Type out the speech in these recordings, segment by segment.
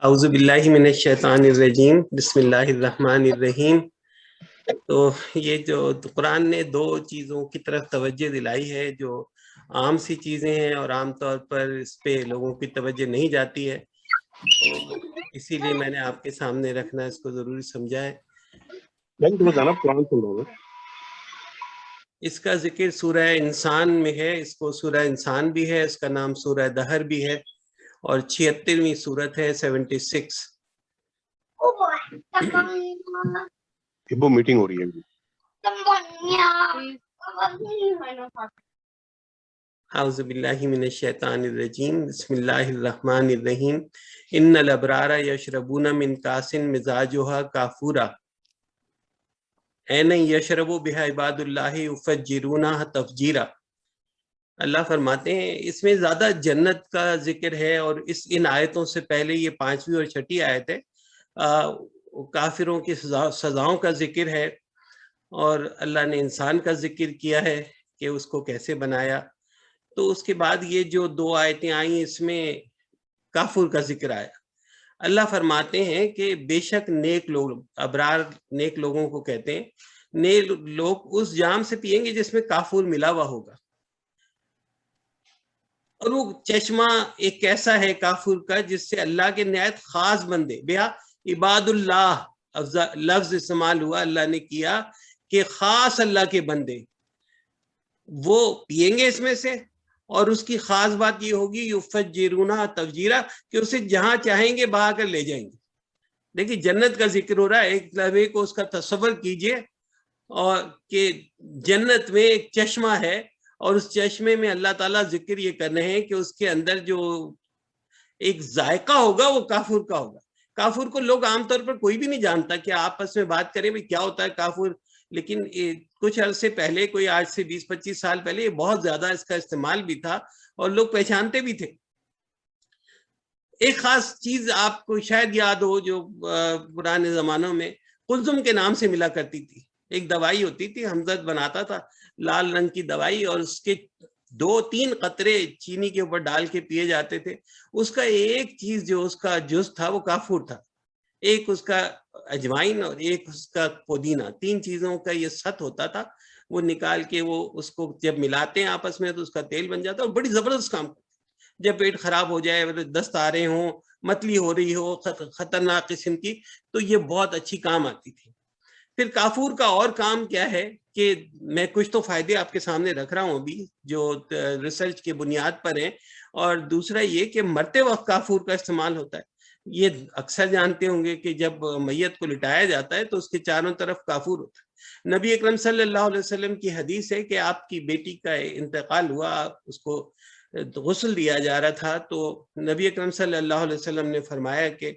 اعوذ باللہ من الشیطان الرجیم بسم اللہ الرحمن الرحیم۔ تو یہ جو قرآن نے دو چیزوں کی طرف توجہ دلائی ہے جو عام سی چیزیں ہیں اور عام طور پر اس پہ لوگوں کی توجہ نہیں جاتی ہے، تو اسی لیے میں نے آپ کے سامنے رکھنا اس کو ضروری سمجھا ہے۔ اس کا ذکر سورہ انسان میں ہے، اس کو سورہ انسان بھی ہے، اس کا نام سورہ دہر بھی ہے، اور 76ویں سورت ہے 76۔ میٹنگ ہو رہی ہے۔ اعوذ باللہ من الشیطان الرجیم بسم اللہ الرحمن الرحیم۔ ان الابرار یشربون من کاس مزاجها کافورا این یشرب بها عباد اللہ یفجرونها تفجیرا۔ اللہ فرماتے ہیں اس میں زیادہ جنت کا ذکر ہے، اور ان آیتوں سے پہلے یہ 5ویں اور 6ٹھی آیت ہے، کافروں کی سزاؤں کا ذکر ہے، اور اللہ نے انسان کا ذکر کیا ہے کہ اس کو کیسے بنایا۔ تو اس کے بعد یہ جو دو آیتیں آئیں اس میں کافر کا ذکر آیا۔ اللہ فرماتے ہیں کہ بے شک نیک لوگ، ابرار نیک لوگوں کو کہتے ہیں، نیک لوگ اس جام سے پیئیں گے جس میں کافور ملا ہوا ہوگا، اور وہ چشمہ ایک ایسا ہے کافر کا جس سے اللہ کے نہایت خاص بندے، بیا عباد اللہ لفظ استعمال ہوا، اللہ نے کیا کہ خاص اللہ کے بندے وہ پیئیں گے اس میں سے، اور اس کی خاص بات یہ ہوگی یفجرونہ تفجیرا، کہ اسے جہاں چاہیں گے بہا کر لے جائیں گے۔ دیکھیے جنت کا ذکر ہو رہا ہے، ایک لمحے کو اس کا تصور کیجئے، اور کہ جنت میں ایک چشمہ ہے، اور اس چشمے میں اللہ تعالیٰ ذکر یہ کر رہے ہیں کہ اس کے اندر جو ایک ذائقہ ہوگا وہ کافر کا ہوگا۔ کافر کو لوگ عام طور پر کوئی بھی نہیں جانتا کہ آپس میں بات کریں کیا ہوتا ہے کافر، لیکن کچھ عرصے پہلے، کوئی آج سے 20-25 سال پہلے، یہ بہت زیادہ اس کا استعمال بھی تھا اور لوگ پہچانتے بھی تھے۔ ایک خاص چیز آپ کو شاید یاد ہو جو پرانے زمانوں میں قلزم کے نام سے ملا کرتی تھی، ایک دوائی ہوتی تھی، ہمدرد بناتا تھا، لال رنگ کی دوائی، اور اس کے 2-3 قطرے چینی کے اوپر ڈال کے پیے جاتے تھے۔ اس کا ایک چیز جو اس کا جز تھا وہ کافور تھا، ایک اس کا اجوائن اور ایک اس کا پودینہ، 3 چیزوں کا یہ ست ہوتا تھا۔ وہ نکال کے وہ اس کو جب ملاتے ہیں آپس میں تو اس کا تیل بن جاتا ہے، اور بڑی زبردست کام کرتا ہے۔ جب پیٹ خراب ہو جائے، دست آ رہے ہوں، متلی ہو رہی ہو خطرناک قسم کی، تو یہ بہت اچھی کام آتی تھی۔ پھر کافور کا اور کام کیا ہے کہ میں کچھ تو فائدے آپ کے سامنے رکھ رہا ہوں ابھی جو ریسرچ کے بنیاد پر ہیں، اور دوسرا یہ کہ مرتے وقت کافور کا استعمال ہوتا ہے۔ یہ اکثر جانتے ہوں گے کہ جب میت کو لٹایا جاتا ہے تو اس کے چاروں طرف کافور ہوتا ہے۔ نبی اکرم صلی اللہ علیہ وسلم کی حدیث ہے کہ آپ کی بیٹی کا انتقال ہوا، اس کو غسل دیا جا رہا تھا، تو نبی اکرم صلی اللہ علیہ وسلم نے فرمایا کہ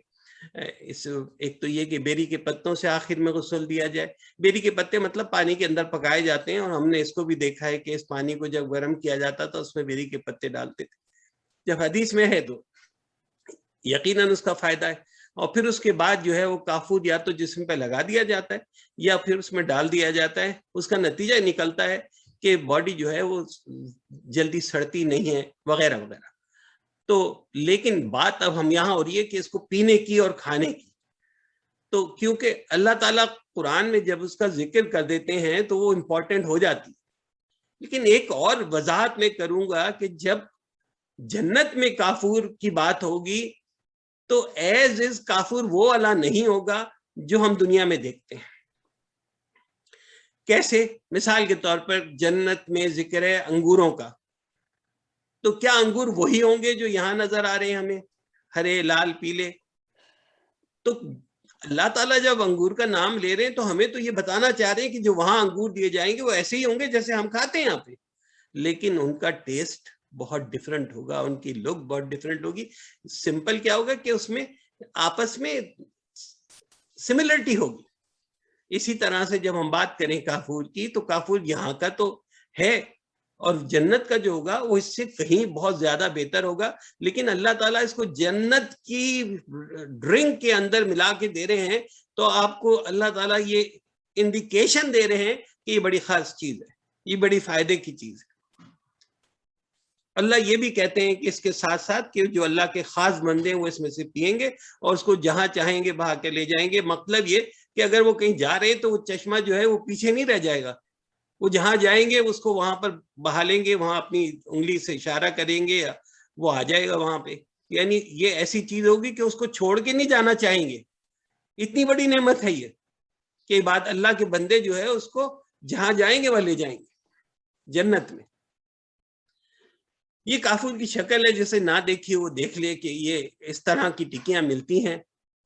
ایک تو یہ کہ بیری کے پتوں سے آخر میں غسل دیا جائے۔ بیری کے پتے مطلب پانی کے اندر پکائے جاتے ہیں، اور ہم نے اس کو بھی دیکھا ہے کہ اس پانی کو جب گرم کیا جاتا تھا اس میں بیری کے پتے ڈالتے تھے۔ جب حدیث میں ہے تو یقیناً اس کا فائدہ ہے۔ اور پھر اس کے بعد جو ہے وہ کافور یا تو جسم پہ لگا دیا جاتا ہے یا پھر اس میں ڈال دیا جاتا ہے۔ اس کا نتیجہ نکلتا ہے کہ باڈی جو ہے وہ جلدی سڑتی نہیں ہے وغیرہ وغیرہ۔ تو لیکن بات اب ہم یہاں ہو رہی ہے کہ اس کو پینے کی اور کھانے کی، تو کیونکہ اللہ تعالیٰ قرآن میں جب اس کا ذکر کر دیتے ہیں تو وہ امپورٹنٹ ہو جاتی ہے۔ لیکن ایک اور وضاحت میں کروں گا کہ جب جنت میں کافور کی بات ہوگی تو ایز از کافر وہ والا نہیں ہوگا جو ہم دنیا میں دیکھتے ہیں۔ کیسے؟ مثال کے طور پر جنت میں ذکر ہے انگوروں کا، تو کیا انگور وہی ہوں گے جو یہاں نظر آ رہے ہیں ہمیں، ہرے لال پیلے؟ تو اللہ تعالیٰ جب انگور کا نام لے رہے ہیں تو ہمیں تو یہ بتانا چاہ رہے ہیں کہ جو وہاں انگور دیے جائیں گے وہ ایسے ہی ہوں گے جیسے ہم کھاتے ہیں یہاں پہ، لیکن ان کا ٹیسٹ بہت ڈیفرنٹ ہوگا، ان کی لک بہت ڈیفرنٹ ہوگی۔ سمپل کیا ہوگا کہ اس میں آپس میں سملرٹی ہوگی۔ اسی طرح سے جب ہم بات کریں کافور کی تو کافور یہاں کا تو ہے، اور جنت کا جو ہوگا وہ اس سے کہیں بہت زیادہ بہتر ہوگا، لیکن اللہ تعالیٰ اس کو جنت کی ڈرنک کے اندر ملا کے دے رہے ہیں، تو آپ کو اللہ تعالیٰ یہ انڈیکیشن دے رہے ہیں کہ یہ بڑی خاص چیز ہے، یہ بڑی فائدے کی چیز ہے۔ اللہ یہ بھی کہتے ہیں کہ اس کے ساتھ ساتھ کہ جو اللہ کے خاص بندے ہیں وہ اس میں سے پئیں گے اور اس کو جہاں چاہیں گے بہا کے لے جائیں گے. مطلب یہ کہ اگر وہ کہیں جا رہے تو وہ چشمہ جو ہے وہ پیچھے نہیں رہ جائے گا, وہ جہاں جائیں گے اس کو وہاں پر بہا لیں گے, وہاں اپنی انگلی سے اشارہ کریں گے, وہ آ جائے گا وہاں پہ. یعنی یہ ایسی چیز ہوگی کہ اس کو چھوڑ کے نہیں جانا چاہیں گے. اتنی بڑی نعمت ہے یہ کہ بات اللہ کے بندے جو ہے اس کو جہاں جائیں گے وہ لے جائیں گے جنت میں. یہ کافور کی شکل ہے, جسے نہ دیکھیے وہ دیکھ لے کہ یہ اس طرح کی ٹکیاں ملتی ہیں.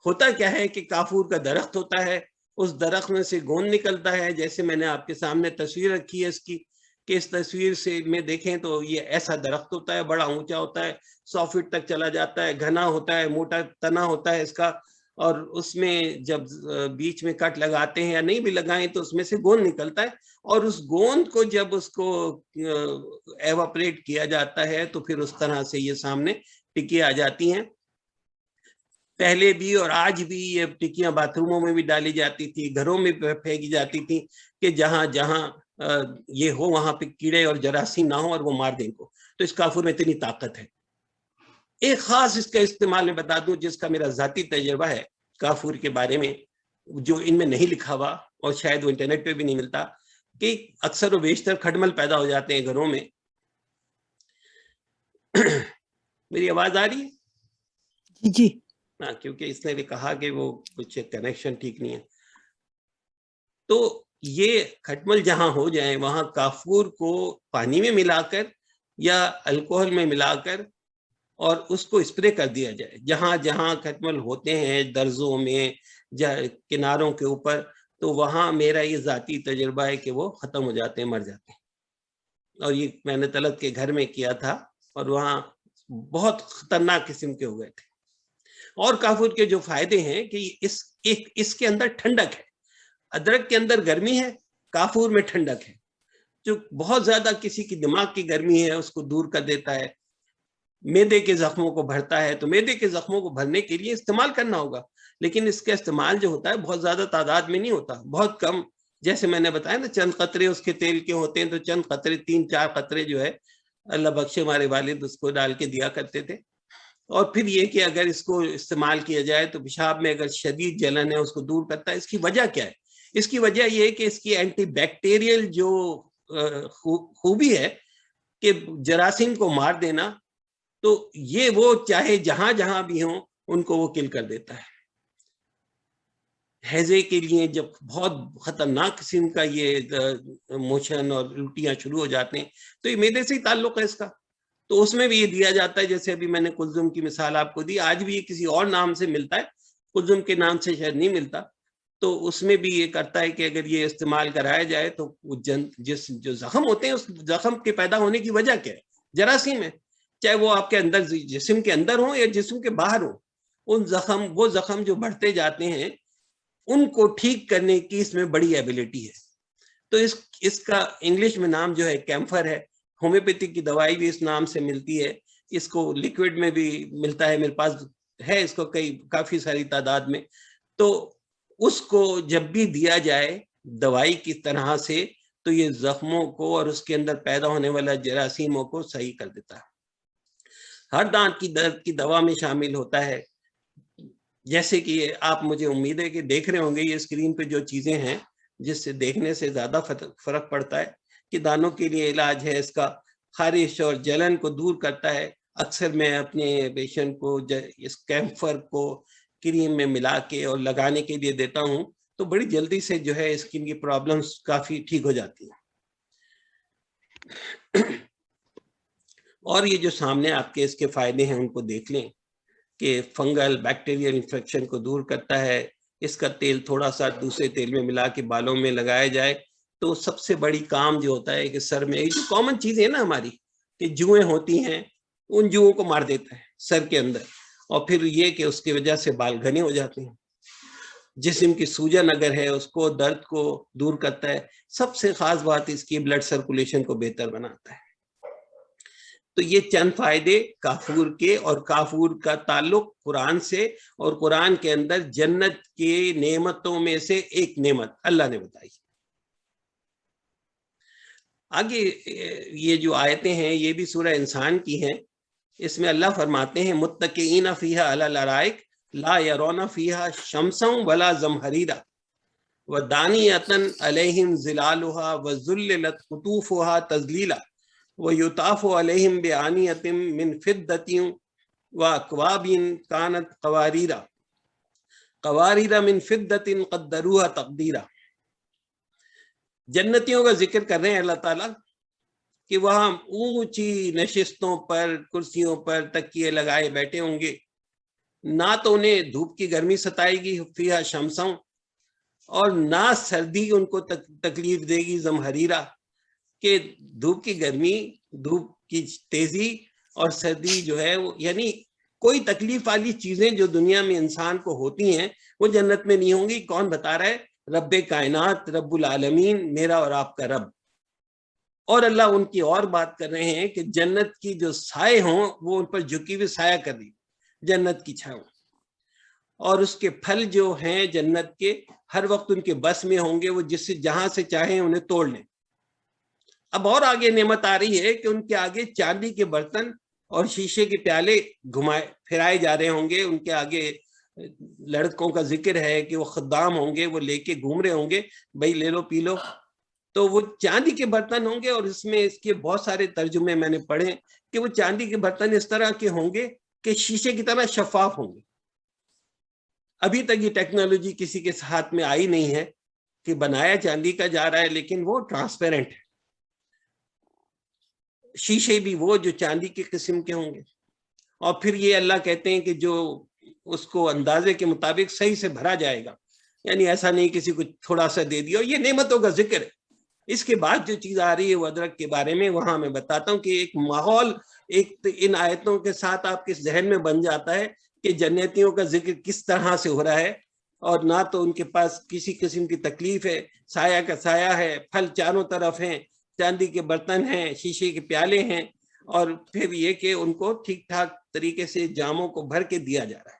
ہوتا کیا ہے کہ کافور کا درخت ہوتا ہے, اس درخت میں سے گوند نکلتا ہے, جیسے میں نے آپ کے سامنے تصویر رکھی ہے اس کی, کہ اس تصویر سے میں دیکھیں تو یہ ایسا درخت ہوتا ہے, بڑا اونچا ہوتا ہے, 100 فٹ تک چلا جاتا ہے, گھنا ہوتا ہے, موٹا تنا ہوتا ہے اس کا, اور اس میں جب بیچ میں کٹ لگاتے ہیں یا نہیں بھی لگائیں تو اس میں سے گوند نکلتا ہے, اور اس گوند کو جب اس کو ایواپریٹ کیا جاتا ہے تو پھر اس طرح سے یہ سامنے ٹکیاں آ جاتی ہیں. پہلے بھی اور آج بھی یہ ٹکیاں باتھ روموں میں بھی ڈالی جاتی تھی, گھروں میں پھینکی جاتی تھی, کہ جہاں جہاں یہ ہو وہاں پہ کیڑے اور جراثیم نہ ہو اور وہ مار دیں کو. تو اس کافور میں اتنی طاقت ہے. ایک خاص اس کا استعمال میں بتا دوں جس کا میرا ذاتی تجربہ ہے کافور کے بارے میں, جو ان میں نہیں لکھا ہوا اور شاید وہ انٹرنیٹ پہ بھی نہیں ملتا, کہ اکثر و بیشتر کھٹمل پیدا ہو جاتے ہیں گھروں میں. میری آواز آ رہی ہے؟ جی ہاں, کیونکہ اس نے بھی کہا کہ وہ کچھ کنیکشن ٹھیک نہیں ہے. تو یہ کھٹمل جہاں ہو جائیں وہاں کافور کو پانی میں ملا کر یا الکوہل میں ملا کر اور اس کو اسپرے کر دیا جائے جہاں جہاں کھٹمل ہوتے ہیں, درزوں میں, کناروں کے اوپر, تو وہاں میرا یہ ذاتی تجربہ ہے کہ وہ ختم ہو جاتے ہیں, مر جاتے ہیں. اور یہ میں نے طلعت کے گھر میں کیا تھا اور وہاں بہت خطرناک قسم کے ہوئے تھے. اور کافور کے جو فائدے ہیں کہ اس کے اندر ٹھنڈک ہے. ادرک کے اندر گرمی ہے, کافور میں ٹھنڈک ہے, جو بہت زیادہ کسی کی دماغ کی گرمی ہے اس کو دور کر دیتا ہے. میدے کے زخموں کو بھرتا ہے, تو میدے کے زخموں کو بھرنے کے لیے استعمال کرنا ہوگا, لیکن اس کا استعمال جو ہوتا ہے بہت زیادہ تعداد میں نہیں ہوتا, بہت کم. جیسے میں نے بتایا نا, چند قطرے اس کے تیل کے ہوتے ہیں, تو چند قطرے, 3-4 قطرے جو ہے اللہ بخشے ہمارے والد اس کو ڈال کے دیا کرتے تھے. اور پھر یہ کہ اگر اس کو استعمال کیا جائے تو پیشاب میں اگر شدید جلن ہے اس کو دور کرتا ہے. اس کی وجہ کیا ہے؟ اس کی وجہ یہ ہے کہ اس کی اینٹی بیکٹیریل جو خوبی ہے کہ جراثیم کو مار دینا, تو یہ وہ چاہے جہاں جہاں بھی ہوں ان کو وہ کل کر دیتا ہے. ہیضے کے لیے جب بہت خطرناک قسم کا یہ موشن اور الٹیاں شروع ہو جاتے ہیں تو یہ معدے سے ہی تعلق ہے اس کا, تو اس میں بھی یہ دیا جاتا ہے. جیسے ابھی میں نے کلزم کی مثال آپ کو دی, آج بھی یہ کسی اور نام سے ملتا ہے, کلزم کے نام سے شاید نہیں ملتا. تو اس میں بھی یہ کرتا ہے کہ اگر یہ استعمال کرایا جائے تو جو زخم ہوتے ہیں اس زخم کے پیدا ہونے کی وجہ کیا ہے؟ جراثیم ہے, چاہے وہ آپ کے اندر جسم کے اندر ہوں یا جسم کے باہر ہوں. وہ زخم جو بڑھتے جاتے ہیں ان کو ٹھیک کرنے کی اس میں بڑی ایبلٹی ہے. تو اس کا انگلش میں نام جو ہے کیمفر ہے. ہومیوپیتھی کی دوائی بھی اس نام سے ملتی ہے, اس کو لیکوڈ میں بھی ملتا ہے, میرے پاس ہے اس کو کافی ساری تعداد میں. تو اس کو جب بھی دیا جائے دوائی کی طرح سے تو یہ زخموں کو اور اس کے اندر پیدا ہونے والا جراثیموں کو صحیح کر دیتا ہے. ہر دانت کی درد کی دوا میں شامل ہوتا ہے. جیسے کہ آپ مجھے امید ہے کہ دیکھ رہے ہوں گے یہ اسکرین پہ جو چیزیں ہیں جس سے دیکھنے سے زیادہ فرق پڑتا ہے کہ دانتوں کے لیے علاج ہے اس کا, خارش اور جلن کو دور کرتا ہے. اکثر میں اپنے پیشنٹ کو اس کیمفر کو کریم میں ملا کے اور لگانے کے لیے دیتا ہوں, تو بڑی جلدی سے جو ہے اسکن کی پرابلمز کافی ٹھیک ہو جاتی ہیں. اور یہ جو سامنے آپ کے اس کے فائدے ہیں ان کو دیکھ لیں کہ فنگل بیکٹیریل انفیکشن کو دور کرتا ہے. اس کا تیل تھوڑا سا دوسرے تیل میں ملا کے بالوں میں لگایا جائے تو سب سے بڑی کام جو ہوتا ہے کہ سر میں جو کامن چیزیں نا ہماری کہ جوئیں ہوتی ہیں, ان جوؤں کو مار دیتا ہے سر کے اندر, اور پھر یہ کہ اس کی وجہ سے بال گھنے ہو جاتے ہیں. جسم کی سوجن اگر ہے اس کو, درد کو دور کرتا ہے. سب سے خاص بات اس کی بلڈ سرکولیشن کو بہتر بناتا ہے. تو یہ چند فائدے کافور کے, اور کافور کا تعلق قرآن سے, اور قرآن کے اندر جنت کی نعمتوں میں سے ایک نعمت اللہ نے بتائی. آگے یہ جو آیتیں ہیں یہ بھی سورہ انسان کی ہیں. اس میں اللہ فرماتے ہیں متکئین فیہا علی الارائک لا یرون فیہا شمسا ولا زمہریرا ودانیۃ علیہم ظلالھا وذللت قطوفھا تذلیلا ویطاف علیہم بآنیۃ من فضۃ واکواب کانت قواریر من فضۃ قدروھا تقدیرا. جنتیوں کا ذکر کر رہے ہیں اللہ تعالیٰ کہ وہاں اونچی نشستوں پر کرسیوں پر تکیے لگائے بیٹھے ہوں گے, نہ تو انہیں دھوپ کی گرمی ستائے گی فیہا شمسوں, اور نہ سردی ان کو تکلیف دے گی زمہریرا, کہ دھوپ کی گرمی, دھوپ کی تیزی اور سردی جو ہے یعنی کوئی تکلیف والی چیزیں جو دنیا میں انسان کو ہوتی ہیں وہ جنت میں نہیں ہوں گی. کون بتا رہا ہے؟ رب کائنات, رب العالمین, میرا اور آپ کا رب. اور اللہ ان کی اور بات کر رہے ہیں کہ جنت کی جو سائے ہوں وہ ان پر جھکی ہوئی سایہ کر دی, جنت کی چھاؤں, اور اس کے پھل جو ہیں جنت کے ہر وقت ان کے بس میں ہوں گے, وہ جس سے جہاں سے چاہیں انہیں توڑ لیں. اب اور آگے نعمت آ رہی ہے کہ ان کے آگے چاندی کے برتن اور شیشے کے پیالے پھرائے جا رہے ہوں گے. ان کے آگے لڑکوں کا ذکر ہے کہ وہ خدام ہوں گے, وہ لے کے گھوم رہے ہوں گے, بھائی لے لو پی لو. تو وہ چاندی کے برتن ہوں گے, اور اس میں اس کے بہت سارے ترجمے میں نے پڑھے کہ وہ چاندی کے برتن اس طرح کے ہوں گے کہ شیشے کی طرح شفاف ہوں گے. ابھی تک یہ ٹیکنالوجی کسی کے ہاتھ میں آئی نہیں ہے کہ بنایا چاندی کا جا رہا ہے لیکن وہ ٹرانسپیرنٹ ہے. شیشے بھی وہ جو چاندی کے قسم کے ہوں گے, اور پھر یہ اللہ کہتے ہیں کہ جو اس کو اندازے کے مطابق صحیح سے بھرا جائے گا, یعنی ایسا نہیں کسی کو تھوڑا سا دے دیا. یہ نعمتوں کا ذکر ہے. اس کے بعد جو چیز آ رہی ہے وہ ادرک کے بارے میں, وہاں میں بتاتا ہوں کہ ایک ماحول ایک ان آیتوں کے ساتھ آپ کے ذہن میں بن جاتا ہے کہ جنتیوں کا ذکر کس طرح سے ہو رہا ہے, اور نہ تو ان کے پاس کسی قسم کی تکلیف ہے, سایہ کا سایہ ہے, پھل چاروں طرف ہیں, چاندی کے برتن ہیں, شیشے کے پیالے ہیں, اور پھر یہ کہ ان کو ٹھیک ٹھاک طریقے سے جاموں کو بھر کے دیا جا رہا ہے.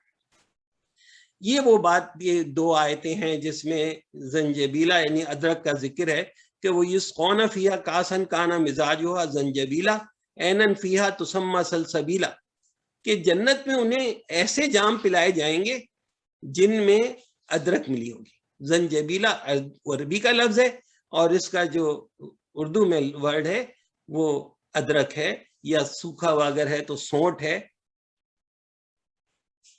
یہ وہ بات, یہ دو آیتیں ہیں جس میں زنجبیلا یعنی ادرک کا ذکر ہے کہ وہ یسقون فیہا کاسن کانا مزاجھا زنجبیلا عینن فیہا تسمی سلسبیلا, کہ جنت میں انہیں ایسے جام پلائے جائیں گے جن میں ادرک ملی ہوگی. زنجبیلا عربی کا لفظ ہے, اور اس کا جو اردو میں ورڈ ہے وہ ادرک ہے, یا سوکھا واگر ہے تو سونٹ ہے.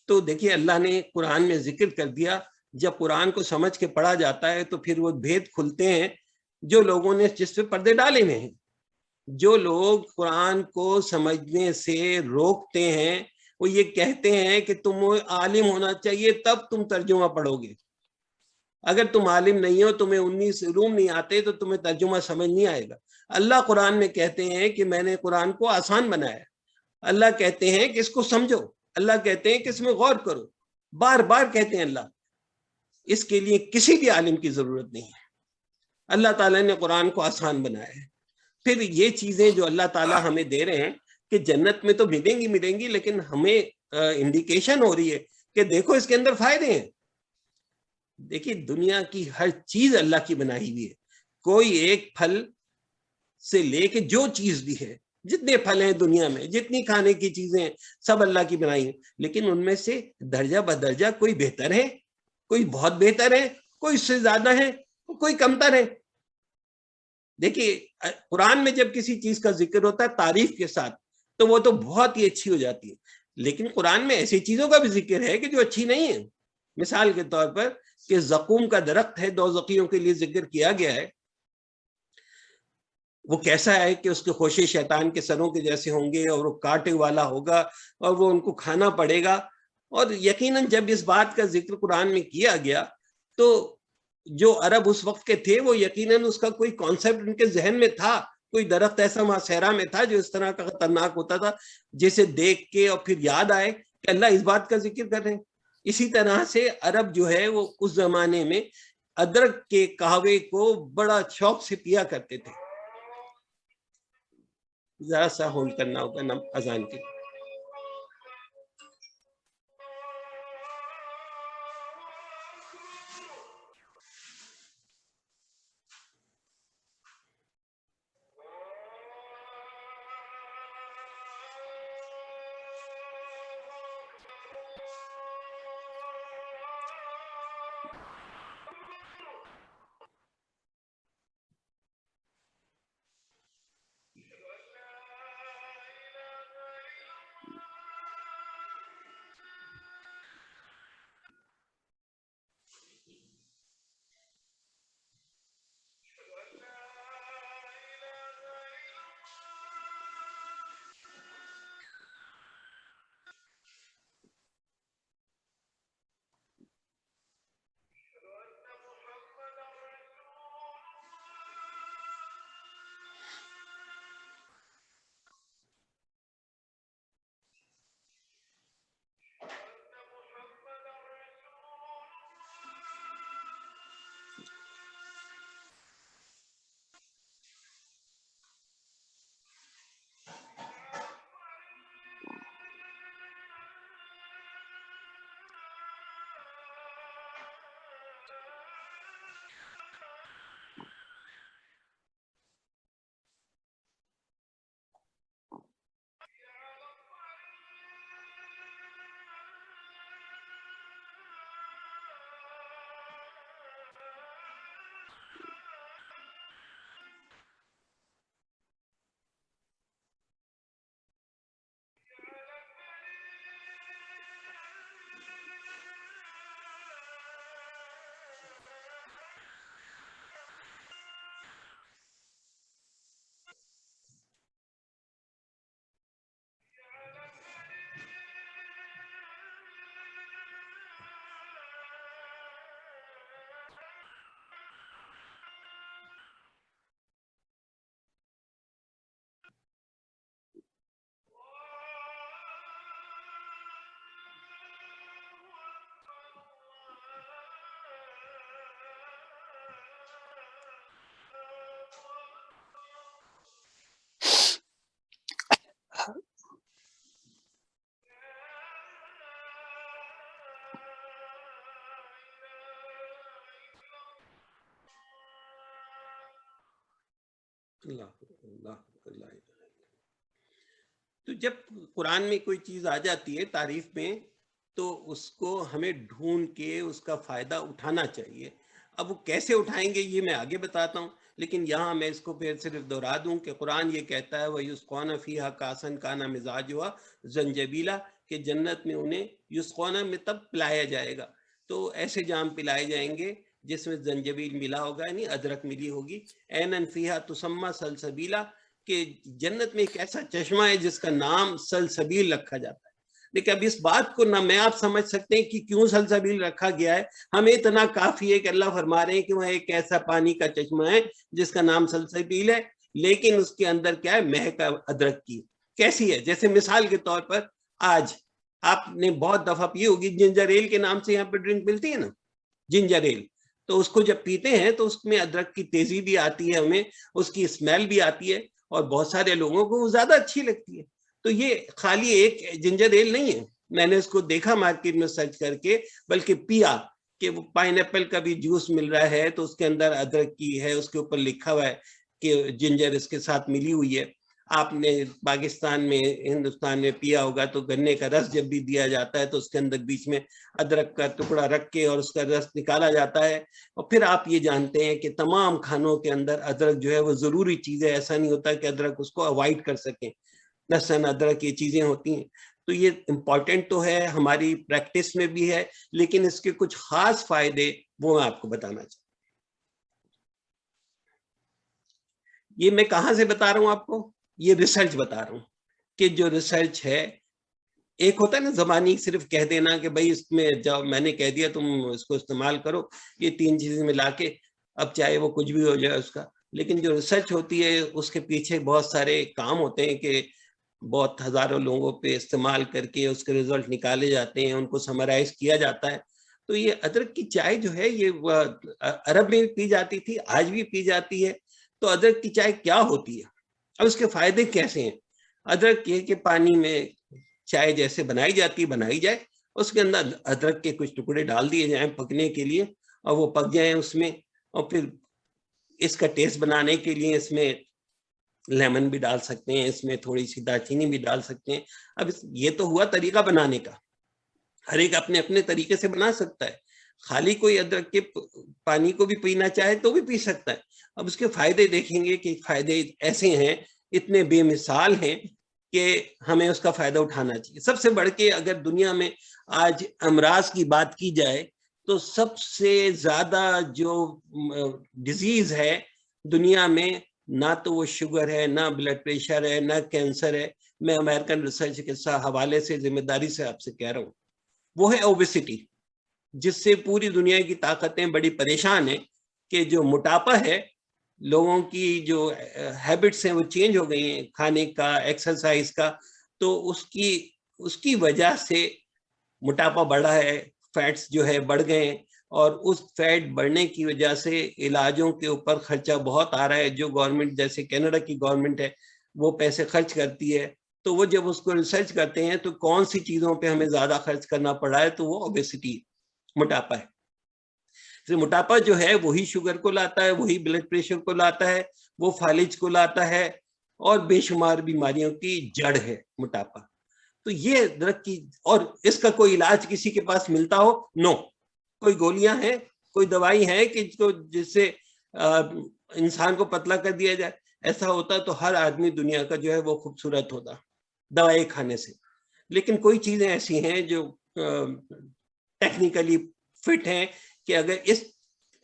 تو دیکھیے اللہ نے قرآن میں ذکر کر دیا. جب قرآن کو سمجھ کے پڑھا جاتا ہے تو پھر وہ بھید کھلتے ہیں جو لوگوں نے جس پہ پردے ڈالے ہوئے ہیں. جو لوگ قرآن کو سمجھنے سے روکتے ہیں وہ یہ کہتے ہیں کہ تم عالم ہونا چاہیے تب تم ترجمہ پڑھو گے. اگر تم عالم نہیں ہو, تمہیں 19 علوم نہیں آتے, تو تمہیں ترجمہ سمجھ نہیں آئے گا. اللہ قرآن میں کہتے ہیں کہ میں نے قرآن کو آسان بنایا. اللہ کہتے ہیں کہ اس کو سمجھو, اللہ کہتے ہیں کہ اس میں غور کرو, بار بار کہتے ہیں اللہ. اس کے لیے کسی بھی عالم کی ضرورت نہیں ہے. اللہ تعالیٰ نے قرآن کو آسان بنایا ہے. پھر یہ چیزیں جو اللہ تعالیٰ ہمیں دے رہے ہیں کہ جنت میں تو ملیں گی, لیکن ہمیں انڈیکیشن ہو رہی ہے کہ دیکھو اس کے اندر فائدے ہیں. دیکھیے دنیا کی ہر چیز اللہ کی بنائی ہوئی ہے. کوئی ایک پھل سے لے کے جو چیز بھی ہے, جتنے پھل ہیں دنیا میں, جتنی کھانے کی چیزیں ہیں, سب اللہ کی بنائی ہیں. لیکن ان میں سے درجہ بدرجہ کوئی بہتر ہے, کوئی بہت بہتر ہے, کوئی اس سے زیادہ ہے, کوئی کمتر ہے. دیکھیے قرآن میں جب کسی چیز کا ذکر ہوتا ہے تعریف کے ساتھ تو وہ تو بہت ہی اچھی ہو جاتی ہے. لیکن قرآن میں ایسی چیزوں کا بھی ذکر ہے کہ جو اچھی نہیں ہے. مثال کے طور پر کہ زقوم کا درخت ہے, دوزخیوں کے لیے ذکر کیا گیا ہے. وہ کیسا ہے کہ اس کے خوشے شیطان کے سروں کے جیسے ہوں گے, اور وہ کانٹے والا ہوگا, اور وہ ان کو کھانا پڑے گا. اور یقیناً جب اس بات کا ذکر قرآن میں کیا گیا تو جو عرب اس وقت کے تھے وہ یقیناً اس کا کوئی کانسیپٹ ان کے ذہن میں تھا. کوئی درخت ایسا وہاں صحرا میں تھا جو اس طرح کا خطرناک ہوتا تھا, جسے دیکھ کے اور پھر یاد آئے کہ اللہ اس بات کا ذکر کر رہے ہیں. اسی طرح سے عرب جو ہے وہ اس زمانے میں ادرک کے قہوے کو بڑا شوق سے پیا کرتے تھے. ذرا سا ہولڈ کرنا ہوگا نا اذان کے. تو جب قرآن میں کوئی چیز آ جاتی ہے تعریف میں تو اس کو ہمیں ڈھونڈ کے اس کا فائدہ اٹھانا چاہیے. اب وہ کیسے اٹھائیں گے یہ میں آگے بتاتا ہوں، لیکن یہاں میں اس کو پھر صرف دہرا دوں کہ قرآن یہ کہتا ہے وَيُسْقَوْنَ فِيهَا كَأْسًا كَانَ مِزَاجُهَا زَنْجَبِيلًا کہ جنت میں انہیں یسقونا میں تب پلایا جائے گا، تو ایسے جام پلائے جائیں گے جس میں زنجبیل ملا ہوگا، یعنی ادرک ملی ہوگی. عَيْنًا فِيهَا تُسَمَّى سَلْسَبِيلًا کہ جنت میں ایک ایسا چشمہ ہے جس کا نام سلسبیل رکھا جاتا ہے. لیکن اب اس بات کو نہ میں آپ سمجھ سکتے ہیں کہ کیوں سلسبیل رکھا گیا ہے، ہمیں اتنا کافی ہے کہ اللہ فرما رہے ہیں کہ وہ ایک ایسا پانی کا چشمہ ہے جس کا نام سلسبیل ہے، لیکن اس کے اندر کیا ہے، مہک ادرک کی. کیسی ہے؟ جیسے مثال کے طور پر آج آپ نے بہت دفعہ پی ہوگی جنجر ایل کے نام سے یہاں پہ ڈرنک ملتی ہے نا، جنجر ایل. تو اس کو جب پیتے ہیں تو اس میں ادرک کی تیزی بھی آتی ہے، ہمیں اس کی اسمیل بھی آتی ہے، اور بہت سارے لوگوں کو وہ زیادہ اچھی لگتی ہے. تو یہ خالی ایک جنجر ایل نہیں ہے، میں نے اس کو دیکھا مارکیٹ میں سرچ کر کے، بلکہ پیا کہ وہ پائن ایپل کا بھی جوس مل رہا ہے تو اس کے اندر ادرک کی ہے، اس کے اوپر لکھا ہوا ہے کہ جنجر اس کے ساتھ ملی ہوئی ہے. آپ نے پاکستان میں، ہندوستان میں پیا ہوگا تو گنے کا رس جب بھی دیا جاتا ہے تو اس کے اندر بیچ میں ادرک کا ٹکڑا رکھ کے اور اس کا رس نکالا جاتا ہے. اور پھر آپ یہ جانتے ہیں کہ تمام کھانوں کے اندر ادرک جو ہے وہ ضروری چیز ہے، ایسا نہیں ہوتا کہ ادرک اس کو اوائڈ کر سکیں. لہسن، ادرک یہ چیزیں ہوتی ہیں، تو یہ امپورٹنٹ تو ہے، ہماری پریکٹس میں بھی ہے، لیکن اس کے کچھ خاص فائدے وہ میں آپ کو بتانا چاہتا ہوں. یہ میں کہاں سے بتا رہا ہوں آپ کو؟ یہ ریسرچ بتا رہا ہوں کہ جو ریسرچ ہے، ایک ہوتا ہے نا زبانی صرف کہہ دینا کہ بھائی اس میں جب میں نے کہہ دیا تم اس کو استعمال کرو، یہ 3 چیزیں ملا کے، اب چاہے وہ کچھ بھی ہو جائے اس کا. لیکن جو ریسرچ ہوتی ہے اس کے پیچھے بہت سارے کام ہوتے ہیں کہ بہت ہزاروں لوگوں پہ استعمال کر کے اس کے رزلٹ نکالے جاتے ہیں، ان کو سمرائز کیا جاتا ہے. تو یہ ادرک کی چائے جو ہے یہ عرب میں بھی پی جاتی تھی، آج بھی پی جاتی ہے. تو ادرک کی چائے کیا ہوتی ہے، اب اس کے فائدے کیسے ہیں؟ ادرک یہ کہ پانی میں چائے جیسے بنائی جاتی بنائی جائے، اس کے اندر ادرک کے کچھ ٹکڑے ڈال دیے جائیں پکنے کے لیے، اور وہ پک جائیں اس میں، اور پھر اس کا ٹیسٹ بنانے کے لیے اس میں لیمن بھی ڈال سکتے ہیں، اس میں تھوڑی سی دارچینی بھی ڈال سکتے ہیں. اب یہ تو ہوا طریقہ بنانے کا، ہر ایک اپنے اپنے طریقے سے بنا سکتا ہے. خالی کوئی ادرک کے پانی کو بھی پینا چاہے تو بھی پی سکتا ہے. اب اس کے فائدے دیکھیں گے کہ فائدے ایسے ہیں، اتنے بے مثال ہیں کہ ہمیں اس کا فائدہ اٹھانا چاہیے. سب سے بڑھ کے اگر دنیا میں آج امراض کی بات کی جائے تو سب سے زیادہ جو ڈیزیز ہے دنیا میں، نہ تو وہ شوگر ہے، نہ بلڈ پریشر ہے، نہ کینسر ہے. میں امریکن ریسرچ کے حوالے سے ذمہ داری سے آپ سے کہہ رہا ہوں، وہ ہے اوبیسٹی، جس سے پوری دنیا کی طاقتیں بڑی پریشان ہیں کہ جو موٹاپا ہے، لوگوں کی جو ہیبٹس ہیں وہ چینج ہو گئی ہیں، کھانے کا، ایکسرسائز کا، تو اس کی وجہ سے موٹاپا بڑھا ہے، فیٹس جو ہے بڑھ گئے ہیں، اور اس فیٹ بڑھنے کی وجہ سے علاجوں کے اوپر خرچہ بہت آ رہا ہے. جو گورنمنٹ، جیسے کینیڈا کی گورنمنٹ ہے، وہ پیسے خرچ کرتی ہے، تو وہ جب اس کو ریسرچ کرتے ہیں تو کون سی چیزوں پہ ہمیں زیادہ خرچ کرنا پڑا ہے، تو وہ اوبیسٹی، موٹاپا ہے. موٹاپا جو ہے وہی شوگر کو لاتا ہے، وہی بلڈ پریشر کو لاتا ہے، وہ فالج کو لاتا ہے، اور بے شمار بیماریوں کی جڑ ہے موٹاپا. تو یہ درخت کی، اور اس کا کوئی علاج کسی کے پاس ملتا ہو؟ نو. کوئی گولیاں ہیں، کوئی دوائی ہے کہ جس سے انسان کو پتلا کر دیا جائے؟ ایسا ہوتا تو ہر آدمی دنیا کا جو ہے وہ خوبصورت ہوتا دوائی کھانے سے. لیکن کوئی چیزیں ایسی ہیں جو ٹیکنیکلی فٹ ہیں کہ اگر اس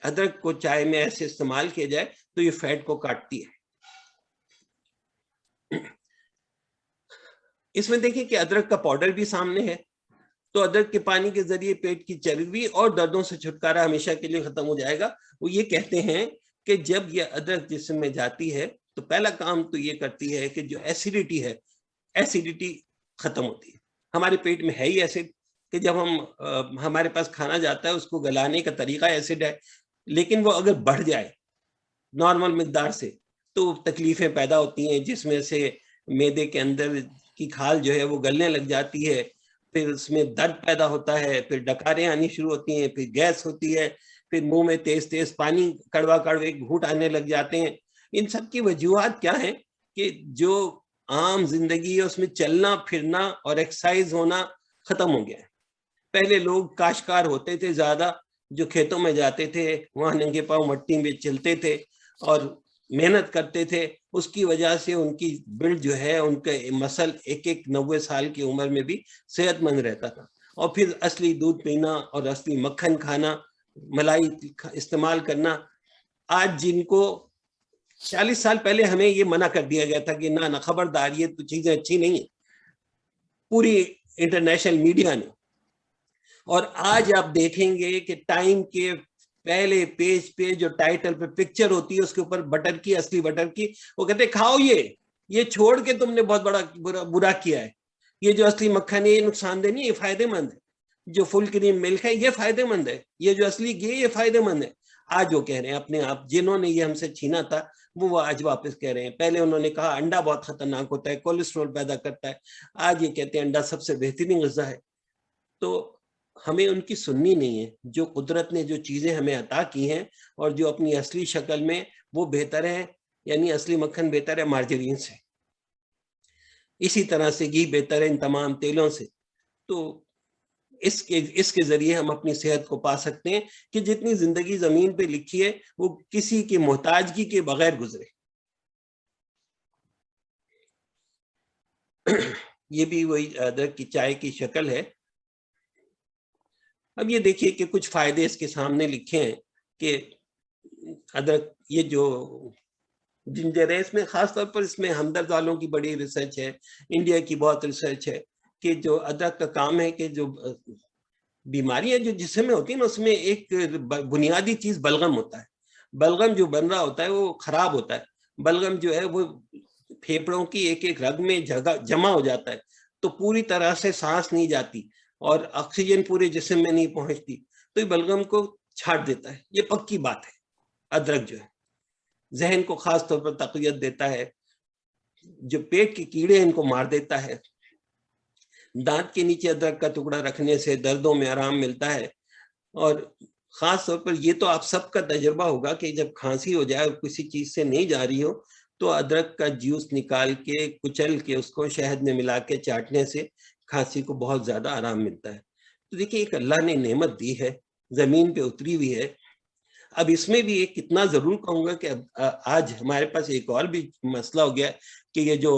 ادرک کو چائے میں ایسے استعمال کیا جائے تو یہ فیٹ کو کاٹتی ہے. اس میں دیکھیں کہ ادرک کا پاؤڈر بھی سامنے ہے. تو ادرک کے پانی کے ذریعے پیٹ کی چربی اور دردوں سے چھٹکارا ہمیشہ کے لیے ختم ہو جائے گا. وہ یہ کہتے ہیں کہ جب یہ ادرک جسم میں جاتی ہے تو پہلا کام تو یہ کرتی ہے کہ جو ایسیڈیٹی ہے، ایسیڈیٹی ختم ہوتی ہے. ہمارے پیٹ میں ہے ہی ایسڈ کہ جب ہمارے پاس کھانا جاتا ہے اس کو گلانے کا طریقہ ایسڈ ہے، لیکن وہ اگر بڑھ جائے نارمل مقدار سے تو تکلیفیں پیدا ہوتی ہیں، جس میں سے معدے کے اندر کی کھال جو ہے وہ گلنے لگ جاتی ہے، پھر اس میں درد پیدا ہوتا ہے، پھر ڈکاریں آنی شروع ہوتی ہیں، پھر گیس ہوتی ہے، پھر منہ میں تیز تیز پانی کڑوا کڑوے گھونٹ آنے لگ جاتے ہیں. ان سب کی وجوہات کیا ہیں کہ جو عام زندگی ہے اس میں چلنا پھرنا اور ایکسرسائز ہونا ختم ہو گیا ہے. پہلے لوگ کاشتکار ہوتے تھے زیادہ، جو کھیتوں میں جاتے تھے، وہاں ننگے پاؤں مٹی میں چلتے تھے اور محنت کرتے تھے. اس کی وجہ سے ان کی بلڈ جو ہے، ان کا مسل 90 سال کی عمر میں بھی صحت مند رہتا تھا. اور پھر اصلی دودھ پینا اور اصلی مکھن کھانا، ملائی استعمال کرنا. آج جن کو 40 سال پہلے ہمیں یہ منع کر دیا گیا تھا کہ نہ خبردار، یہ تو چیزیں اچھی نہیں ہیں، پوری انٹرنیشنل میڈیا نے. اور آج آپ دیکھیں گے کہ ٹائم کے پہلے پیج پہ جو ٹائٹل پہ پکچر ہوتی ہے اس کے اوپر بٹر کی، اصلی بٹر کی، وہ کہتے ہیں کھاؤ، یہ چھوڑ کے تم نے بہت بڑا برا کیا ہے. یہ جو اصلی مکھن ہے یہ نقصان دہ نہیں، یہ فائدے مند ہے. جو فل کریم ملک ہے یہ فائدے مند ہے. یہ جو اصلی گھی ہے یہ فائدے مند ہے. آج وہ کہہ رہے ہیں اپنے آپ، جنہوں نے یہ ہم سے چھینا تھا وہ آج واپس کہہ رہے ہیں. پہلے انہوں نے کہا انڈا بہت خطرناک ہوتا ہے، کولیسٹرول پیدا کرتا ہے. آج یہ کہتے ہیں انڈا سب سے بہترین غذا ہے. تو ہمیں ان کی سننی نہیں ہے. جو قدرت نے جو چیزیں ہمیں عطا کی ہیں اور جو اپنی اصلی شکل میں، وہ بہتر ہے. یعنی اصلی مکھن بہتر ہے مارجرین سے، اسی طرح سے گھی بہتر ہے ان تمام تیلوں سے. تو اس کے ذریعے ہم اپنی صحت کو پا سکتے ہیں کہ جتنی زندگی زمین پہ لکھی ہے وہ کسی کی محتاجگی کے بغیر گزرے. یہ بھی وہی ادرک کی چائے کی شکل ہے. اب یہ دیکھیے کہ کچھ فائدے اس کے سامنے لکھے ہیں کہ ادرک، یہ جو جنجر ہے، اس میں خاص طور پر اس میں ہمدرد والوں کی بڑی ریسرچ ہے، انڈیا کی بہت ریسرچ ہے کہ جو ادرک کا کام ہے کہ جو بیماریاں جو جسم میں ہوتی ہیں اس میں ایک بنیادی چیز بلغم ہوتا ہے. بلغم جو بن رہا ہوتا ہے وہ خراب ہوتا ہے. بلغم جو ہے وہ پھیپڑوں کی ایک رگ میں جمع ہو جاتا ہے، تو پوری طرح سے سانس نہیں جاتی اور آکسیجن پورے جسم میں نہیں پہنچتی، تو یہ بلغم کو چھاٹ دیتا ہے. یہ پکی بات ہے. ادرک جو ہے ذہن کو خاص طور پر تقویت دیتا ہے. جو پیٹ کے کیڑے ان کو مار دیتا ہے. دانت کے نیچے ادرک کا ٹکڑا رکھنے سے دردوں میں آرام ملتا ہے. اور خاص طور پر یہ تو آپ سب کا تجربہ ہوگا کہ جب کھانسی ہو جائے اور کسی چیز سے نہیں جا رہی ہو تو ادرک کا جوس نکال کے کچل کے اس کو شہد میں ملا کے چاٹنے سے کھانسی کو بہت زیادہ آرام ملتا ہے. تو دیکھیے ایک اللہ نے نعمت دی ہے زمین پہ اتری ہوئی ہے. اب اس میں بھی ایک کتنا ضرور کہوں گا کہ آج ہمارے پاس ایک اور بھی مسئلہ ہو گیا کہ یہ جو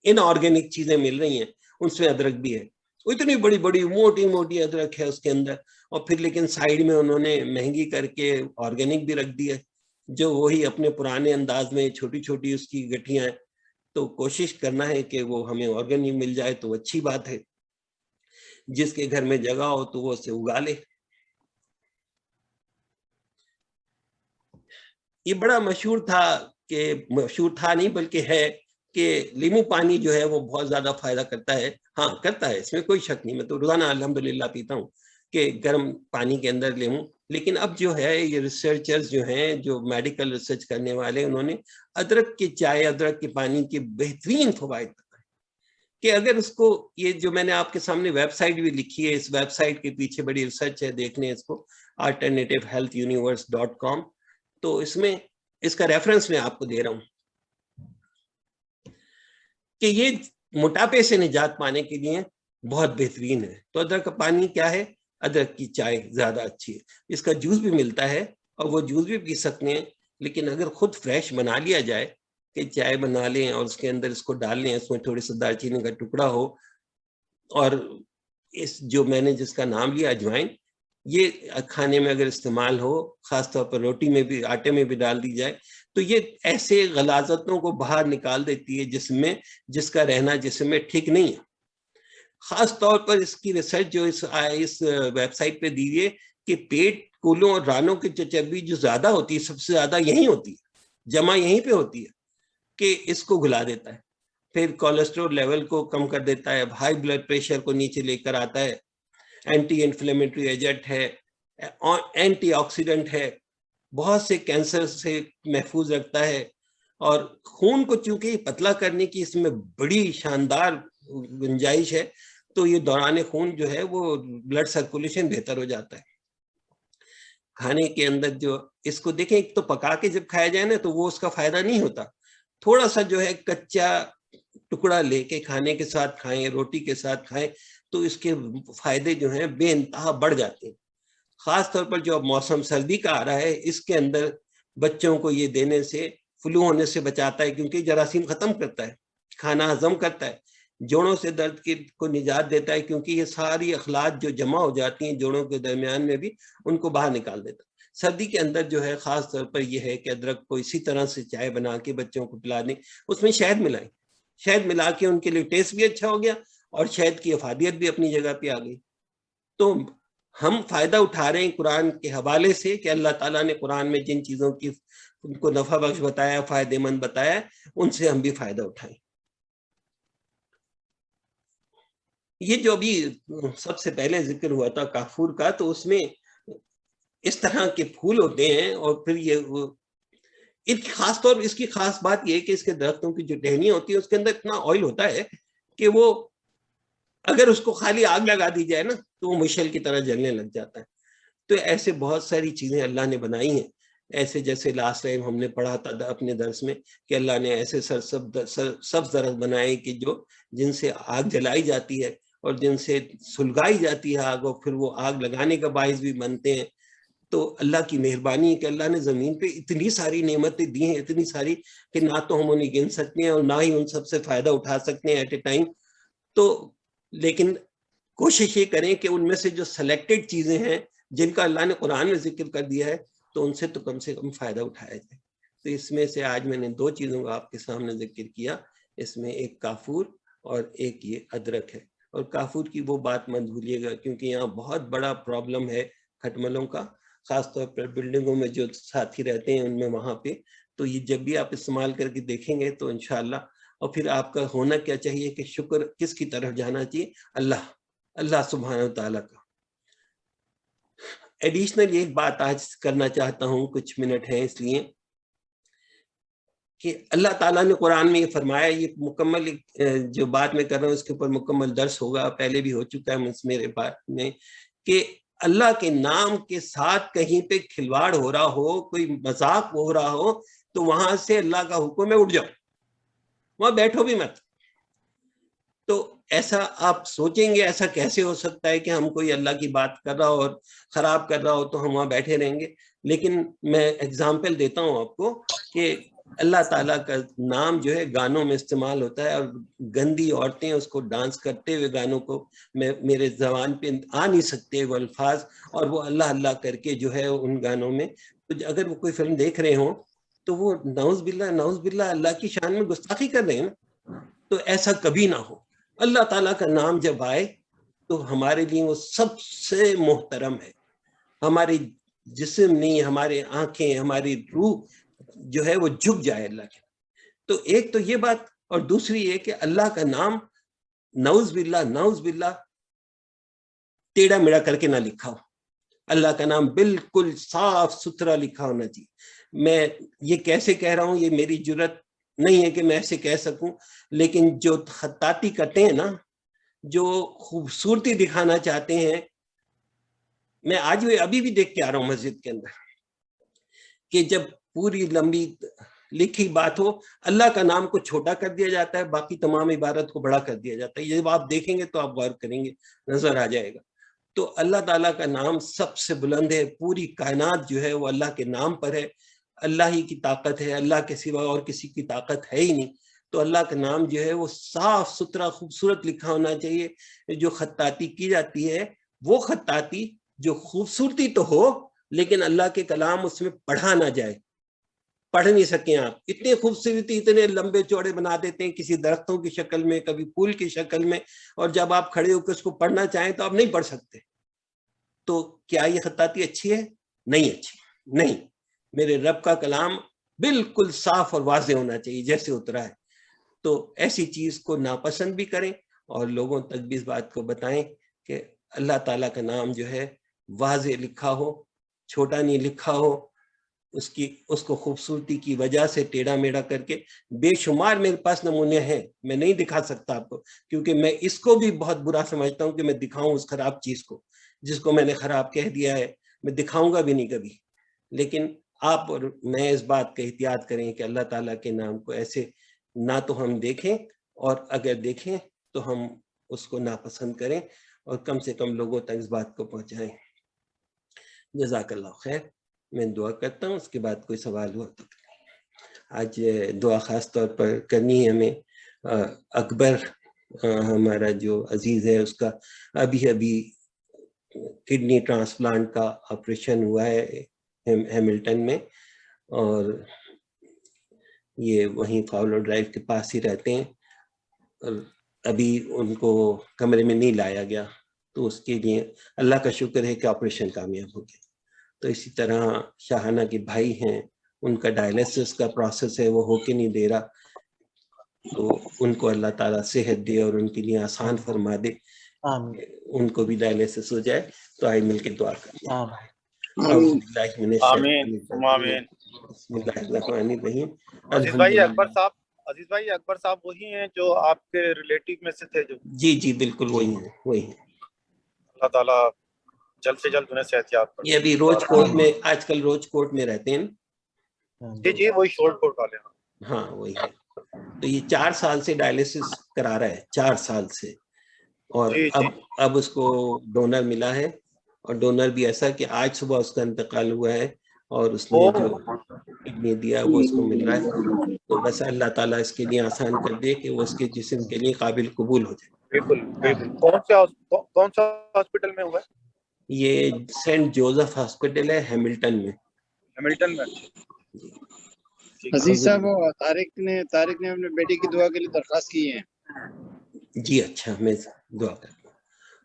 ان آرگینک چیزیں مل رہی ہیں اس میں ادرک بھی ہے. اتنی بڑی بڑی موٹی موٹی ادرک ہے اس کے اندر, اور پھر لیکن سائیڈ میں انہوں نے مہنگی کر کے آرگینک بھی رکھ دی ہے, جو وہی اپنے پرانے انداز میں چھوٹی چھوٹی اس کی گٹھیاں ہیں. تو کوشش کرنا ہے کہ وہ ہمیں آرگینک مل جائے تو اچھی بات ہے. جس کے گھر میں جگہ ہو تو وہ اسے اگا لے. یہ بڑا مشہور تھا, کہ مشہور تھا نہیں بلکہ ہے, کہ لیمو پانی جو ہے وہ بہت زیادہ فائدہ کرتا ہے. ہاں کرتا ہے, اس میں کوئی شک نہیں, میں تو روزانہ الحمدللہ پیتا ہوں کہ گرم پانی کے اندر لیمو. لیکن اب جو ہے یہ ریسرچرز جو ہیں, جو میڈیکل ریسرچ کرنے والے, انہوں نے ادرک کی چائے, ادرک کے پانی کے بہترین فوائد بتائے. کہ اگر اس کو, یہ جو میں نے آپ کے سامنے ویب سائٹ بھی لکھی ہے, اس ویب سائٹ کے پیچھے بڑی ریسرچ ہے, دیکھ لیں اس کو, alternativehealthuniverse.com. تو اس میں اس کا ریفرنس میں آپ کو دے رہا ہوں کہ یہ موٹاپے سے نجات پانے کے لیے بہت بہترین ہے. تو ادرک کا پانی کیا ہے, ادرک کی چائے زیادہ اچھی ہے. اس کا جوس بھی ملتا ہے اور وہ جوس بھی پی سکتے ہیں, لیکن اگر خود فریش بنا لیا جائے, کہ چائے بنا لیں اور اس کے اندر اس کو ڈال لیں, اس میں تھوڑی سی دار چینی کا ٹکڑا ہو, اور اس جو میں نے جس کا نام لیا اجوائن, یہ کھانے میں اگر استعمال ہو, خاص طور پر روٹی میں بھی, آٹے میں بھی ڈال دی جائے, تو یہ ایسے غلاظتوں کو باہر نکال دیتی ہے جسم میں, جس کا رہنا جسم میں ٹھیک نہیں ہے. خاص طور پر اس کی ریسرچ جو اس ویب سائٹ پہ دی ہے کہ پیٹ, کولوں اور رانوں کی چربی جو زیادہ ہوتی ہے, سب سے زیادہ یہیں ہوتی ہے, جمع یہیں پہ ہوتی ہے, کہ اس کو گلا دیتا ہے. پھر کولیسٹرول لیول کو کم کر دیتا ہے, ہائی بلڈ پریشر کو نیچے لے کر آتا ہے, اینٹی انفلیمیٹری ایجنٹ ہے, اینٹی آکسیڈنٹ ہے, بہت سے کینسر سے محفوظ رکھتا ہے, اور خون کو چونکہ پتلا کرنے کی اس میں بڑی شاندار گنجائش ہے, تو یہ دوران خون جو ہے وہ بلڈ سرکولیشن بہتر ہو جاتا ہے. کھانے کے اندر جو اس کو دیکھیں, ایک تو پکا کے جب کھایا جائے نا تو وہ اس کا فائدہ نہیں ہوتا, تھوڑا سا جو ہے کچا ٹکڑا لے کے کھانے کے ساتھ کھائیں, روٹی کے ساتھ کھائیں, تو اس کے فائدے جو ہیں بے انتہا بڑھ جاتے ہیں. خاص طور پر جو اب موسم سردی کا آ رہا ہے, اس کے اندر بچوں کو یہ دینے سے فلو ہونے سے بچاتا ہے, کیونکہ جراثیم ختم کرتا ہے, کھانا ہضم کرتا ہے, جوڑوں سے درد کو نجات دیتا ہے, کیونکہ یہ ساری اخلاط جو جمع ہو جاتی ہیں جوڑوں کے درمیان میں بھی, ان کو باہر نکال دیتا ہے. سردی کے اندر جو ہے خاص طور پر یہ ہے کہ ادرک کو اسی طرح سے چائے بنا کے بچوں کو پلا دیں, اس میں شہد ملائیں, شہد ملا کے ان کے لیے ٹیسٹ بھی اچھا ہو گیا, اور شہد کی افادیت بھی اپنی جگہ پہ آ گئی. تو ہم فائدہ اٹھا رہے ہیں قرآن کے حوالے سے, کہ اللہ تعالیٰ نے قرآن میں جن چیزوں کی ان کو نفع بخش بتایا, فائدہ مند بتایا, ان سے ہم بھی فائدہ اٹھائیں. یہ جو ابھی سب سے پہلے ذکر ہوا تھا کافور کا, تو اس میں اس طرح کے پھول ہوتے ہیں, اور پھر یہ خاص طور اس کی خاص بات یہ ہے کہ اس کے درختوں کی جو ٹہنیاں ہوتی ہیں اس کے اندر اتنا آئل ہوتا ہے کہ وہ اگر اس کو خالی آگ لگا دی جائے نا تو وہ مشعل کی طرح جلنے لگ جاتا ہے. تو ایسے بہت ساری چیزیں اللہ نے بنائی ہیں, ایسے جیسے لاسٹ ٹائم ہم نے پڑھا تھا اپنے درس میں کہ اللہ نے ایسے سبز درخت بنائے کہ جن سے آگ جلائی جاتی ہے اور جن سے سلگائی جاتی ہے آگ, اور پھر وہ آگ لگانے کا باعث بھی بنتے ہیں. تو اللہ کی مہربانی ہے کہ اللہ نے زمین پہ اتنی ساری نعمتیں دی ہیں, اتنی ساری کہ نہ تو ہم انہیں گن سکتے ہیں اور نہ ہی ان سب سے فائدہ اٹھا سکتے ہیں ایٹ اے ٹائم. تو لیکن کوشش یہ کریں کہ ان میں سے جو سلیکٹڈ چیزیں ہیں جن کا اللہ نے قرآن میں ذکر کر دیا ہے, تو ان سے کم فائدہ اٹھایا جائے. تو اس میں سے آج میں نے 2 چیزوں کا آپ کے سامنے ذکر کیا, اس میں ایک کافور اور ایک یہ ادرک ہے. اور کافور کی وہ بات مت بھولیے گا, کیونکہ یہاں بہت بڑا پرابلم ہے کھٹملوں کا, خاص طور پر بلڈنگوں میں جو ساتھی رہتے ہیں ان میں, وہاں پہ. تو یہ جب بھی آپ استعمال کر کے دیکھیں گے تو انشاءاللہ, اور پھر آپ کا ہونا کیا چاہیے کہ شکر کس کی طرف جانا چاہیے, اللہ سبحانہ وتعالیٰ کا. ایڈیشنل ایک بات آج کرنا چاہتا ہوں, کچھ منٹ ہیں اس لیے, کہ اللہ تعالیٰ نے قرآن میں یہ فرمایا, یہ مکمل جو بات میں کر رہا ہوں اس کے اوپر مکمل درس ہوگا, پہلے بھی ہو چکا ہے میرے بات میں, کہ اللہ کے نام کے ساتھ کہیں پہ کھلواڑ ہو رہا ہو, کوئی مذاق ہو رہا ہو, تو وہاں سے اللہ کا حکم ہے اٹھ جاؤ, وہاں بیٹھو بھی مت. تو ایسا آپ سوچیں گے ایسا کیسے ہو سکتا ہے کہ ہم کوئی اللہ کی بات کر رہا ہو اور خراب کر رہا ہو تو ہم وہاں بیٹھے رہیں گے. لیکن میں اگزامپل دیتا ہوں آپ کو کہ اللہ تعالیٰ کا نام جو ہے گانوں میں استعمال ہوتا ہے، اور گندی عورتیں اس کو ڈانس کرتے ہوئے گانوں کو میرے زبان پہ آ نہیں سکتے وہ الفاظ، اور وہ اللہ اللہ کر کے جو ہے ان گانوں میں، اگر وہ کوئی فلم دیکھ رہے ہوں تو وہ نعوذ باللہ اللہ کی شان میں گستاخی کر رہے ہیں نا. تو ایسا کبھی نہ ہو. اللہ تعالیٰ کا نام جب آئے تو ہمارے لیے وہ سب سے محترم ہے. ہماری جسم نہیں، ہمارے آنکھیں، ہماری روح جو ہے وہ جھک جائے اللہ کے. تو ایک تو یہ بات، اور دوسری یہ کہ اللہ کا نام نعوذ باللہ ٹیڑھا میڑا کر کے نہ لکھا ہو. اللہ کا نام بالکل صاف ستھرا لکھا ہونا چاہیے. میں یہ کیسے کہہ رہا ہوں، یہ میری جرت نہیں ہے کہ میں ایسے کہہ سکوں، لیکن جو خطاطی کرتے ہیں نا، جو خوبصورتی دکھانا چاہتے ہیں، میں آج ابھی بھی دیکھ کے آ رہا ہوں مسجد کے اندر کہ جب پوری لمبی لکھی بات ہو، اللہ کا نام کو چھوٹا کر دیا جاتا ہے، باقی تمام عبارت کو بڑا کر دیا جاتا ہے. یہ جب آپ دیکھیں گے تو آپ غور کریں گے، نظر آ جائے گا. تو اللہ تعالیٰ کا نام سب سے بلند ہے. پوری کائنات جو ہے وہ اللہ کے نام پر ہے. اللہ ہی کی طاقت ہے، اللہ کے سوا اور کسی کی طاقت ہے ہی نہیں. تو اللہ کا نام جو ہے وہ صاف ستھرا خوبصورت لکھا ہونا چاہیے. جو خطاطی کی جاتی ہے وہ خطاطی جو خوبصورتی تو ہو، لیکن اللہ کے کلام اس میں پڑھا نہ جائے. پڑھ نہیں سکیں آپ. اتنی خوبصورتی اتنے لمبے چوڑے بنا دیتے ہیں کسی درختوں کی شکل میں، کبھی پھول کی شکل میں، اور جب آپ کھڑے ہو کے اس کو پڑھنا چاہیں تو آپ نہیں پڑھ سکتے. تو کیا یہ خطاطی اچھی ہے؟ نہیں اچھی. نہیں، میرے رب کا کلام بالکل صاف اور واضح ہونا چاہیے جیسے اترا ہے. تو ایسی چیز کو ناپسند بھی کریں اور لوگوں تک بھی اس بات کو بتائیں کہ اللہ تعالیٰ کا نام جو ہے واضح لکھا ہو، چھوٹا نہیں لکھا ہو. اس کو خوبصورتی کی وجہ سے ٹیڑھا میڑھا کر کے، بے شمار میرے پاس نمونے ہیں، میں نہیں دکھا سکتا آپ کو، کیونکہ میں اس کو بھی بہت برا سمجھتا ہوں کہ میں دکھاؤں اس خراب چیز کو جس کو میں نے خراب کہہ دیا ہے. میں دکھاؤں گا بھی نہیں کبھی. لیکن آپ اور میں اس بات کا احتیاط کریں کہ اللہ تعالیٰ کے نام کو ایسے نہ تو ہم دیکھیں، اور اگر دیکھیں تو ہم اس کو ناپسند کریں، اور کم سے کم لوگوں تک اس بات کو پہنچائیں. جزاک اللہ خیر. میں دعا کرتا ہوں، اس کے بعد کوئی سوال ہوا تو. آج دعا خاص طور پر کرنی ہے ہمیں. اکبر ہمارا جو عزیز ہے، اس کا ابھی کڈنی ٹرانسپلانٹ کا آپریشن ہوا ہے ہیملٹن میں، اور یہ وہیں فاولر ڈرائیو کے پاس ہی رہتے ہیں، اور ابھی ان کو کمرے میں نہیں لایا گیا. تو اس کے لیے اللہ کا شکر ہے کہ آپریشن کامیاب ہو گیا. تو اسی طرح شاہانہ کے بھائی ہیں، ان کا ڈائلیسس کا پروسیس ہے، وہ ہو کے نہیں دے رہا. تو ان کو اللہ تعالیٰ صحت دے اور ان کے لیے آسان فرما دے، ان کو بھی ڈائلیسس ہو جائے. تو آئے مل کے دعا کریں. بسم اللہ الرحمن الرحیم. عزیز بھائی اکبر صاحب وہی ہیں جو آپ کے ریلیٹیو میں سے تھے؟ جو جی بالکل وہی ہیں. اللہ تعالیٰ جلد سے جلد انہیں صحت یاب کرے. یہ ابھی روز کوٹ میں، آج کل روز کوٹ میں رہتے ہیں. جی وہی شورٹ کوٹ والے. ہاں وہی ہے. تو یہ 4 سال سے ڈائلیسس کرا رہا ہے، 4 سال سے. اور اب اس کو ڈونر ملا ہے، اور ڈونر بھی ایسا کہ آج صبح اس کا انتقال ہوا ہے، اور اس نے جو کڈنی دیا وہ اس کو مل رہا ہے. تو بس اللہ تعالیٰ اس کے لیے آسان کر دے کہ وہ اس کے جسم کے لیے قابل قبول ہو جائے. بالکل. کون سا ہاسپٹل میں ہوا ہے؟ یہ سینٹ جوزف ہاسپٹل ہے ہیملٹن میں. عزیز صاحب، طارق نے اپنے بیٹی کی دعا کے لیے درخواست کی ہے. جی اچھا، میں دعا کرتا ہوں.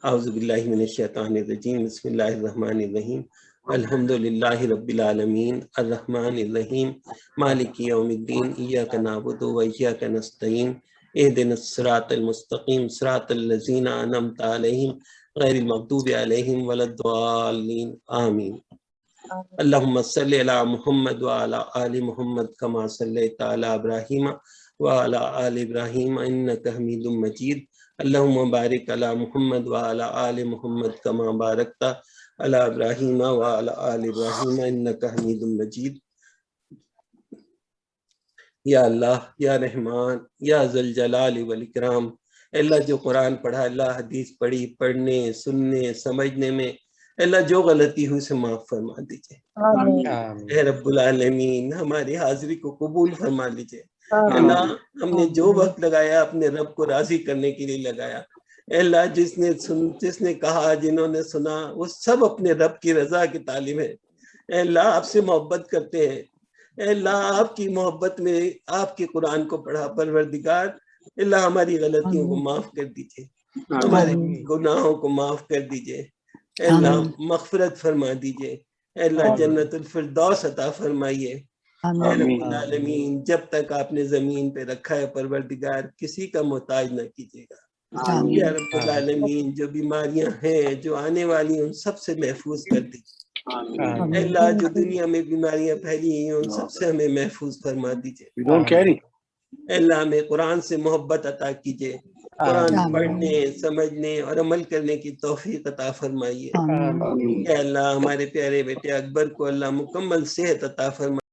اعوذ باللہ من الشیطان الرجیم. بسم اللہ الرحمن الرحیم. الحمد للہ رب العالمین الرحمن الرحیم مالک یوم الدین. ایاک نعبد و ایاک نستعین. اہدنا الصراط المستقیم صراط الذین انعمت علیہم غیر المغضوب علیہم ولا الضالین. آمین. اللہم صلی علی محمد وعلی آل محمد کما صلیت علی ابراہیم وعلی آل ابراہیم انک حمید مجید. اللہم بارک علی محمد وعلی آل محمد کما بارکت علی ابراہیم وعلی آل ابراہیم انک حمید مجید. یا اللہ، یا رحمان، یا ذی الجلال والاکرام، اللہ جو قرآن پڑھا، اللہ حدیث پڑھی، پڑھنے سننے سمجھنے میں اللہ جو غلطی ہوئی اسے معاف فرما دیجئے۔ اے رب العالمین ہماری حاضری کو قبول فرما لیجئے۔ اللہ ہم نے جو وقت لگایا اپنے رب کو راضی کرنے کے لیے لگایا۔ اے اللہ جس نے کہا، جنہوں نے سنا، وہ سب اپنے رب کی رضا کی طالب ہیں۔ اے اللہ آپ سے محبت کرتے ہیں۔ اے اللہ آپ کی محبت میں آپ کے قرآن کو پڑھا، پروردگار اللہ ہماری غلطیوں کو معاف کر دیجئے، ہمارے گناہوں کو معاف کر دیجئے۔ اے اللہ مغفرت فرما دیجئے۔ اے اللہ جنت الفردوس عطا فرمائیے۔ اے رب العالمین جب تک آپ نے زمین پہ رکھا ہے پروردگار کسی کا محتاج نہ کیجیے گا۔ یا رب العالمین جو بیماریاں ہیں جو آنے والی ہیں ان سب سے محفوظ کر دیجیے۔ اے اللہ جو دنیا میں بیماریاں پھیلی ہیں ان سب سے ہمیں محفوظ فرما دیجیے۔ اے اللہ ہمیں قرآن سے محبت عطا کیجیے، قرآن پڑھنے سمجھنے اور عمل کرنے کی توفیق عطا فرمائیے۔ اے اللہ ہمارے پیارے بیٹے اکبر کو اللہ مکمل صحت عطا فرمائیے۔